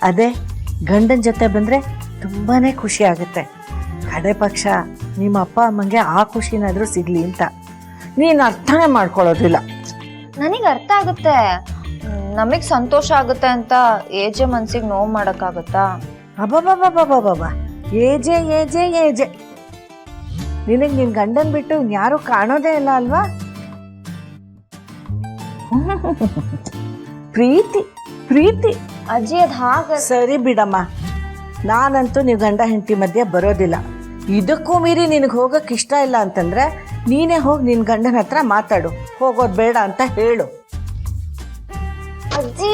ಅದೇ ಗಂಡನ ಜೊತೆ ಬಂದರೆ ತುಂಬಾ ಖುಷಿ ಆಗುತ್ತೆ. ಕಡೆ ಪಕ್ಷ ನಿಮ್ಮ ಅಪ್ಪ ಅಮ್ಮಂಗೆ ಆ ಖುಷಿನಾದರೂ ಸಿಗಲಿ ಅಂತ ನೀನು ಅರ್ಥನೇ ಮಾಡ್ಕೊಳ್ಳೋದಿಲ್ಲ. ನನಗೆ ಅರ್ಥ ಆಗುತ್ತೆ, ನಮಗೆ ಸಂತೋಷ ಆಗುತ್ತೆ ಅಂತ ಏಜೆ ಮನ್ಸಿಗೆ ನೋವು ಮಾಡೋಕ್ಕಾಗತ್ತಾ? ಅಬ್ಬಬ್ಬಬ್ಬಬ್ಬಬ್ಬ ಏಜೆ ಏಜೆ ಏಜೆ ನಿನಗೆ ನಿನ್ನ ಗಂಡನ ಬಿಟ್ಟು ಯಾರೂ ಕಾಣೋದೇ ಇಲ್ಲ ಅಲ್ವಾ? ಪ್ರೀತಿ ಪ್ರೀತಿ ಅಜ್ಜಿ ಅದು ಹಾಗೆ. ಸರಿ ಬಿಡಮ್ಮ, ನಾನಂತೂ ನೀವು ಗಂಡ ಹೆಂಡತಿ ಮಧ್ಯೆ ಬರೋದಿಲ್ಲ. ಇದಕ್ಕೂ ಮೀರಿ ನಿನಗೆ ಹೋಗೋಕೆ ಇಷ್ಟ ಇಲ್ಲ ಅಂತಂದರೆ ನೀನೇ ಹೋಗಿ ನಿನ್ನ ಗಂಡನ ಹತ್ರ ಮಾತಾಡು, ಹೋಗೋದು ಬೇಡ ಅಂತ ಹೇಳು. ಅಜ್ಜಿ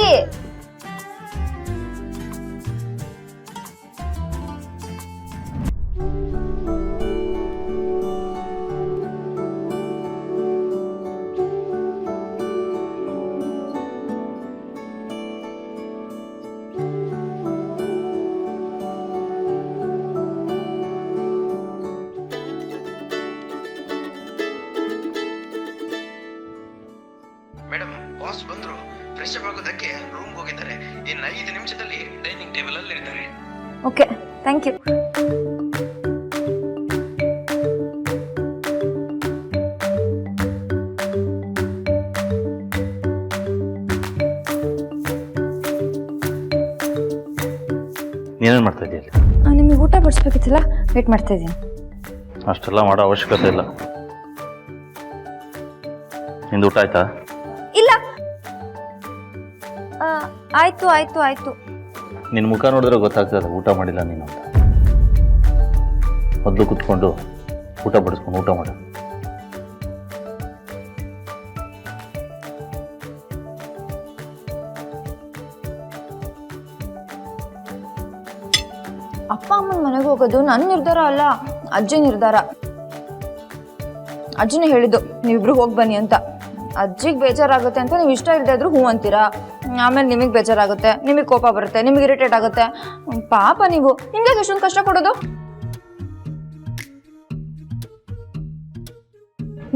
ಮೇಡಮ್, ಬಾಸ್ ಬಂದ್ರು. ಫ್ರೆಶ್ ಅಪ್ ಆಗೋದಕ್ಕೆ ರೂಮ್ ಹೋಗಿದ್ದಾರೆ. ಇನ್ನು 5 ನಿಮಿಷದಲ್ಲಿ ಡೈನಿಂಗ್ ಟೇಬಲ್ ಅಲ್ಲಿ ಇರ್ತಾರೆ. Okay, thank you. ನೀನೇನು ಮಾಡ್ತಾ ಇದೆಯಾ? ನಿಮಗೆ ಊಟ ಬಡಿಸ್ಬೇಕಿತ್ತಲ್ಲ, ವೇಟ್ ಮಾಡ್ತಾ ಇದ್ದೀನಿ. ಅಷ್ಟೆಲ್ಲ ಮಾಡೋ ಅವಶ್ಯಕತೆ ಇಲ್ಲ. ನಿಂದು ಊಟ ಆಯ್ತಾ? ಇಲ್ಲ. ಆಯ್ತು ಆಯ್ತು ಆಯ್ತು. ನಿನ್ನ ಮುಖ ನೋಡಿದ್ರೆ ಗೊತ್ತಾಗ್ತದೆ ಊಟ ಮಾಡಿಲ್ಲ ನೀನು ಅಂತ. ಮೊದಲು ಕುತ್ಕೊಂಡು ಊಟ ಬಡಿಸ್ಕೊಂಡು ಊಟ ಮಾಡು. ಅಪ್ಪ ಅಮ್ಮನ ಮನೆಗೆ ಹೋಗೋದು ನನ್ನ ನಿರ್ಧಾರ ಅಲ್ಲ, ಅಜ್ಜಿ ನಿರ್ಧಾರ. ಅಜ್ಜಿನೇ ಹೇಳಿದ್ದು ನೀವಿಬ್ರು ಹೋಗಿ ಬನ್ನಿ ಅಂತ. ಅಜ್ಜಿಗೆ ಬೇಜಾರಾಗುತ್ತೆ ಅಂತ ನೀವು ಇಷ್ಟ ಇಲ್ಲದೆ ಇದ್ರೂ ಹ್ಞೂ ಅಂತೀರಾ. ಆಮೇಲೆ ನಿಮಗೆ ಬೇಜಾರಾಗುತ್ತೆ, ನಿಮಗೆ ಕೋಪ ಬರುತ್ತೆ, ನಿಮಗೆ ಇರಿಟೇಟ್ ಆಗುತ್ತೆ. ಪಾಪ ನೀವು, ನಿಮಗೆ ಎಷ್ಟೊಂದು ಕಷ್ಟ ಕೊಡೋದು.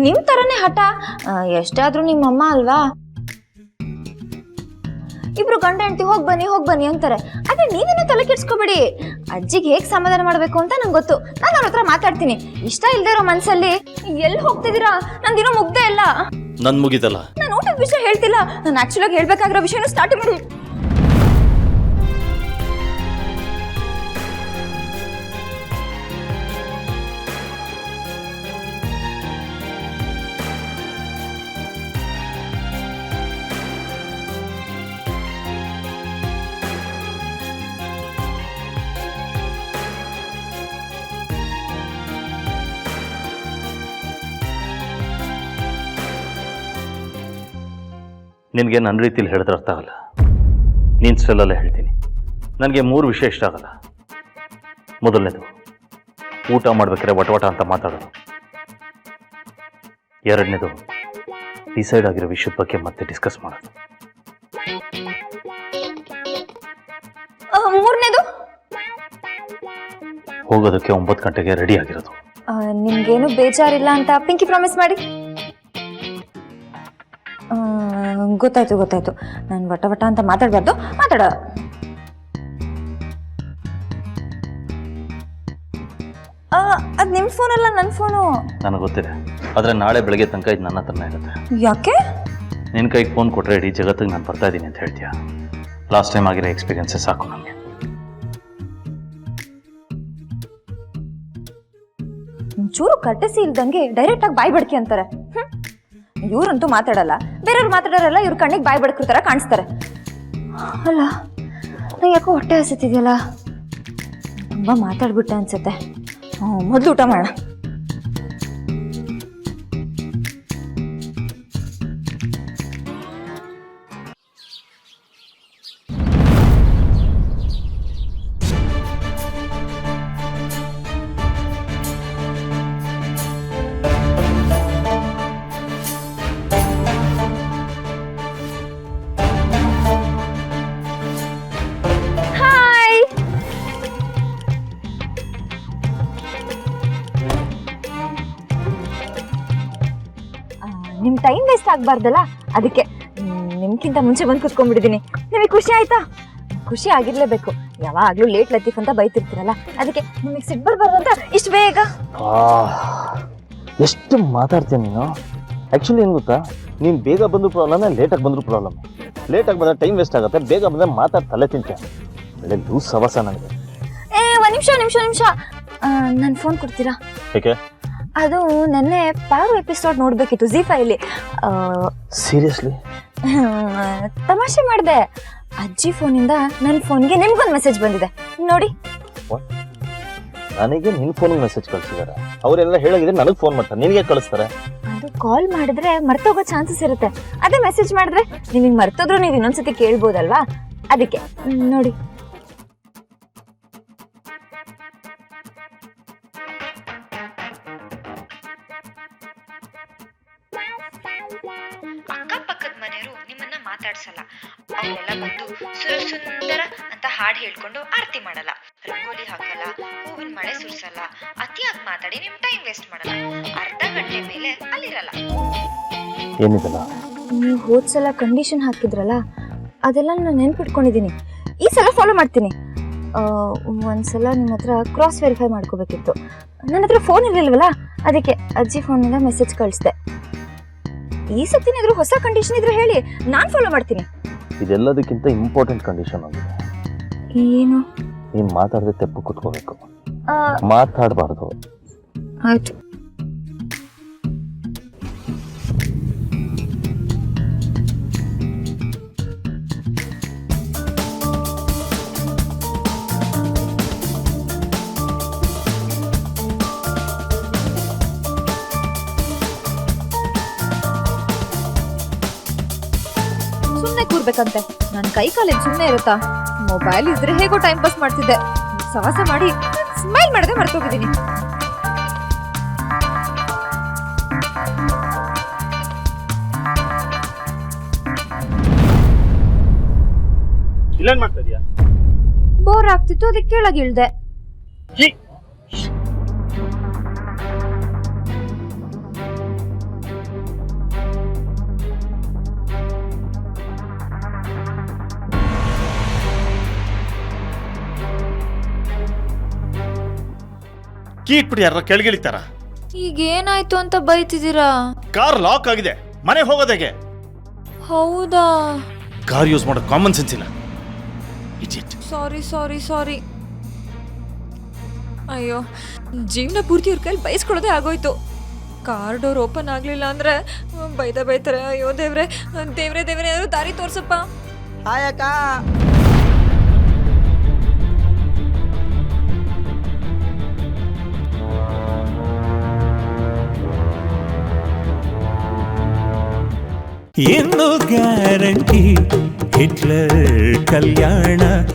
ನಿಮ್ಮ ಥರನೇ ಹಠ. ಎಷ್ಟೇ ಆದರೂ ನಿಮ್ಮಮ್ಮ ಅಲ್ವಾ. ಇಬ್ರು ಗಂಡ ಹೆಂಡತಿ ಹೋಗಿ ಬನ್ನಿ ಅಂತಾರೆ. ಆದರೆ ನೀವೇನು ತಲೆ ಕೆಡ್ಸ್ಕೊಬೇಡಿ. ಅಜ್ಜಿಗೆ ಹೇಗೆ ಸಮಾಧಾನ ಮಾಡಬೇಕು ಅಂತ ನಂಗೆ ಗೊತ್ತು. ನಾನು ಅವ್ರ ಹತ್ರ ಮಾತಾಡ್ತೀನಿ. ಇಷ್ಟ ಇಲ್ಲದೆ ಇರೋ ಮನಸ್ಸಲ್ಲಿ ಎಲ್ಲಿ ಹೋಗ್ತಿದ್ದೀರಾ? ನಂದಿರೋ ಮುಗ್ದೆ ಇಲ್ಲ. ನನ್ನ ಮುಗಿತಲ್ಲ. ನಾನು ಊಟದ ವಿಷಯ ಹೇಳ್ತಿಲ್ಲ, ನಾನು ಆಕ್ಚುಲಾಗಿ ಹೇಳ್ಬೇಕಾಗಿರೋ ವಿಷಯನೂ ಸ್ಟಾರ್ಟ್ ಮಾಡಿ. ನಿನಗೆ ನನ್ನ ರೀತಿಲಿ ಹೇಳಿದ್ರೆ ಅರ್ಥ ಆಗಲ್ಲ. ನೀನು ಸ್ಟೈಲಲ್ಲೇ ಹೇಳ್ತೀನಿ. ನನಗೆ 3 ವಿಷಯ ಇಷ್ಟ ಆಗಲ್ಲ. ಮೊದಲನೇದು, ಊಟ ಮಾಡ್ಬೇಕಾದ್ರೆ ವಟವಟ ಅಂತ ಮಾತಾಡೋದು. ಎರಡನೇದು, ಡಿಸೈಡ್ ಆಗಿರೋ ವಿಷಯದ ಬಗ್ಗೆ ಮತ್ತೆ ಡಿಸ್ಕಸ್ ಮಾಡೋದು. ಮೂರನೇದು, ಹೋಗೋದಕ್ಕೆ 9 ಗಂಟೆಗೆ ರೆಡಿ ಆಗಿರೋದು. ನಿಮ್ಗೇನು ಬೇಜಾರಿಲ್ಲ ಅಂತ ಪಿಂಕಿ ಪ್ರಾಮಿಸ್ ಮಾಡಿ. ಗೊತ್ತಾಯ್ತು. ನಾನು ವಟ ಅಂತ ಮಾತಾಡಬಾರ್ದು. ಮಾತಾಡೋ. ಅದು ನಿಮ್ಮ ಫೋನಲ್ಲ, ನನ್ನ ಫೋನು. ನನಗೆ ಗೊತ್ತಿದೆ, ಆದರೆ ನಾಳೆ ಬೆಳಗ್ಗೆ ತನಕ ಇದು ನನ್ನ ಹತ್ರನೇ ಇರುತ್ತೆ. ಯಾಕೆ? ನಿನ್ನ ಕೈಗೆ ಫೋನ್ ಕೊಟ್ಟರೆ ಇಡೀ ಜಗತ್ತಿಗೆ ನಾನು ಬರ್ತಾ ಇದ್ದೀನಿ ಅಂತ ಹೇಳ್ತೀಯ. ಲಾಸ್ಟ್ ಟೈಮ್ ಆಗಿರೋ ಎಕ್ಸ್ಪೀರಿಯನ್ಸೇ ಸಾಕು ನನಗೆ. ಚೂರು ಕರ್ಟಸಿ ಇಲ್ದಂಗೆ ಡೈರೆಕ್ಟಾಗಿ ಬಾಯಿ ಬಡ್ಕಿ ಅಂತಾರೆ. ಇವ್ರಂತೂ ಮಾತಾಡಲ್ಲ, ಬೇರೆಯವ್ರು ಮಾತಾಡೋರಲ್ಲ, ಇವ್ರ ಕಣ್ಣಿಗೆ ಬಾಯಿ ಬಡ್ಕಿರ್ತಾರ ಕಾಣಿಸ್ತಾರೆ. ಅಲ್ಲ, ನಂಗೆ ಯಾಕೋ ಹೊಟ್ಟೆ ಹಸಿತಿದೆಯಲ್ಲ, ತುಂಬ ಮಾತಾಡ್ಬಿಟ್ಟೆ ಅನ್ಸುತ್ತೆ. ಮೊದಲು ಊಟ ಮಾಡೋಣ. ನಿಮ್ ಟೈಮ್ ವೇಸ್ಟ್ ಆಗ್ಬಾರ್ದಲ್ಲ, ಅದಕ್ಕೆ ನಿಮ್ಗಿಂತ ಮುಂಚೆ ಬಂದು ಕುತ್ಕೊಂಡ್ಬಿಟ್ಟಿದ್ದೀನಿ. ನಿಮಗೆ ಖುಷಿ ಆಯ್ತಾ? ಖುಷಿ ಆಗಿರ್ಲೇಬೇಕು. ಯಾವಾಗ್ಲೂ ಲೇಟ್ ಲತೀಫ್ ಅಂತ ಬೈತಿರ್ತೀರಲ್ಲ, ಅದಕ್ಕೆ ನಿಮಗೆ ಸಿಟ್ ಬರ್ಬಾರ್ದು ಅಂತ ಇಷ್ಟು ಬೇಗ. ಎಷ್ಟು ಮಾತಾಡ್ತೀನಿ ನೀನು. ಆ್ಯಕ್ಚುಲಿ ಏನು ಗೊತ್ತಾ, ನೀನು ಬೇಗ ಬಂದರೂ ಪ್ರಾಬ್ಲಮ್, ಲೇಟಾಗಿ ಬಂದರೂ ಪ್ರಾಬ್ಲಮ್. ಲೇಟಾಗಿ ಬಂದರೆ ಟೈಮ್ ವೇಸ್ಟ್ ಆಗುತ್ತೆ, ಬೇಗ ಬಂದರೆ ಮಾತಾಡಿ ತಲೆ ತಿಂತೆ. ಒಳ್ಳೆ ಲೂಸ್ ಸವಾಸ ನನಗೆ. ಒಂದು ನಿಮಿಷ ನನ್ನ ಫೋನ್ ಕೊಡ್ತೀರಾ? ಏಕೆ? ಅದು ನೆನ್ನೆ ಪಾರು ಎಪಿಸೋಡ್ ನೋಡಬೇಕಿತ್ತು ಜೀ5ಲಿ. ಸೀರಿಯಸ್ಲಿ? ತಮಾಷೆ ಮಾಡಿದೆ. ಅಜ್ಜಿ ಫೋನಿಂದ ನನ್ನ ಫೋನ್ಗೆ ನಿಮ್ಗೊಂದು ಮೆಸೇಜ್ ಬಂದಿದೆ ನೋಡಿ. ನನಗೆ ನಿನ್ನ ಫೋನಿಗೆ ಮೆಸೇಜ್ ಕಳಿಸಿದ್ದಾರೆ. ಅವರೆಲ್ಲ ಹೇಳೋಗಿದ್ರೆ ನನಗೆ ಫೋನ್ ಮಾಡ್ತಾರೆ, ನಿನಗೆ ಕಳಿಸ್ತಾರೆ. ಅದು ಕಾಲ್ ಮಾಡಿದ್ರೆ ಮರ್ತೋಗೋ ಚಾನ್ಸಸ್ ಇರುತ್ತೆ. ಅದೇ ಮೆಸೇಜ್ ಮಾಡಿದ್ರೆ ನಿಮಗೆ ಮರ್ತೋದ್ರು ನೀವು ಇನ್ನೊಂದ್ಸತಿ ಕೇಳ್ಬೋದಲ್ವಾ, ಅದಕ್ಕೆ ನೋಡಿ. ಅಕ್ಕಪಕ್ಕದ ಮನೆಯವರು ನಿಮ್ಮನ್ನ ಮಾತಾಡ್ಸಲ್ಲ. ಅವರೆಲ್ಲ ಬಂದು ಸುಂದರ ಅಂತ ಹಾಡು ಹೇಳ್ಕೊಂಡು ಆರತಿ ಮಾಡಲ್ಲ, ರಂಗೋಲಿ ಹಾಕಲ್ಲ, ಹೂವಿನ ಮಳೆ ಸುರಿಸಲ್ಲ, ಅತಿಯಾಗಿ ಮಾತಾಡಿ ನಿಮ್ ಟೈಮ್ ವೇಸ್ಟ್ ಮಾಡಲ್ಲ. ಅರ್ಧ ಗಂಟೆ ಮೇಲೆ ಅಲ್ಲಿರಲ್ಲ. ಏನಿದಲ್ಲ? ನೀವು ಹೋದ್ಸಲ ಕಂಡೀಷನ್ ಹಾಕಿದ್ರಲ್ಲ, ಅದೆಲ್ಲ ನಾನು ನೆನ್ಪಿಟ್ಕೊಂಡಿದ್ದೀನಿ. ಈ ಸಲ ಫಾಲೋ ಮಾಡ್ತೀನಿ. ಒಂದ್ಸಲ ನಿಮ್ಮ ಹತ್ರ ಕ್ರಾಸ್ ವೆರಿಫೈ ಮಾಡ್ಕೋಬೇಕಿತ್ತು. ನನ್ನ ಹತ್ರ ಫೋನ್ ಇರಲಿಲ್ವಲ್ಲ, ಅದಕ್ಕೆ ಅಜ್ಜಿ ಫೋನಿಂದ ಮೆಸೇಜ್ ಕಳಿಸ್ದೆ. ಈ ಸತಿನಾದ್ರೂ ಹೊಸ ಕಂಡೀಷನ್ ಇದ್ರೆ ಹೇಳಿ, ನಾನು ಫಾಲೋ ಮಾಡ್ತೀನಿ. ಇದೆಲ್ಲದಕ್ಕಿಂತ ಇಂಪಾರ್ಟೆಂಟ್ ಕಂಡೀಷನ್ ಆಗಿದೆ. ಏನು? ನೀನು ಮಾತಾಡದೆ ತೆಪ್ಪು ಕೂತ್ಕೋಬೇಕು, ಮಾತಾಡಬಾರ್ದು. ಆಯ್ತು. ಸುಮ್ಮನೆ ಕೂರ್ಬೇಕಂತೆ, ನನ್ನ ಕೈ ಕಾಲೇಜ್ ಸುಮ್ಮನೆ ಇರುತ್ತಾ? ಮೊಬೈಲ್ ಇದ್ರೆ ಹೇಗೋ ಟೈಮ್ ಪಾಸ್ ಮಾಡ್ತಿದ್ದೆ. ಸವಾಸ ಮಾಡಿ ಸ್ಮೈಲ್ ಮಾಡದೆ ಮರ್ತೋಗಿದ್ದೀನಿ. ಇಲ್ಲೇನ್ ಮಾಡ್ತಾ ಇದೀಯಾ? ಬೋರ್ ಆಗ್ತಿತ್ತು, ಅದಕ್ಕೆ ಕೆಳಗೆ ಇಳ್ದೆ. ಕೀ ಇಟ್ಬಿಟ್ಟು ಯಾರ ಕೆಳಗಿಳಿತಾರ? ಈಗ ಏನಾಯ್ತು ಅಂತ ಬೈತಿದ್ದೀರಾ? ಕಾರ್ ಲಾಕ್ ಆಗಿದೆ, ಮನೆ ಹೋಗೋದೇಗೆ? ಹೌದಾ? ಕಾರ್ ಯೂಸ್ ಮಾಡೋ ಕಾಮನ್ ಸೆನ್ಸ್ ಇಲ್ಲ. ಸಾರಿ. ಅಯ್ಯೋ, ಜೀವನ ಪೂರ್ತಿ ಅವ್ರ ಕೈಲಿ ಬೈಸ್ಕೊಳ್ಳೋದೇ ಆಗೋಯ್ತು. ಕಾರ್ ಡೋರ್ ಓಪನ್ ಆಗ್ಲಿಲ್ಲ ಅಂದ್ರೆ ಬೈತಾರೆ. ಅಯ್ಯೋ ದೇವ್ರೆ ಯಾರು ದಾರಿ ತೋರ್ಸಪ್ಪ. ಹಾಯ್ ಅಕ್ಕ. ಏನು ಗ್ಯಾರಂಟಿ ಹಿಟ್ಲರ್ ಕಲ್ಯಾಣ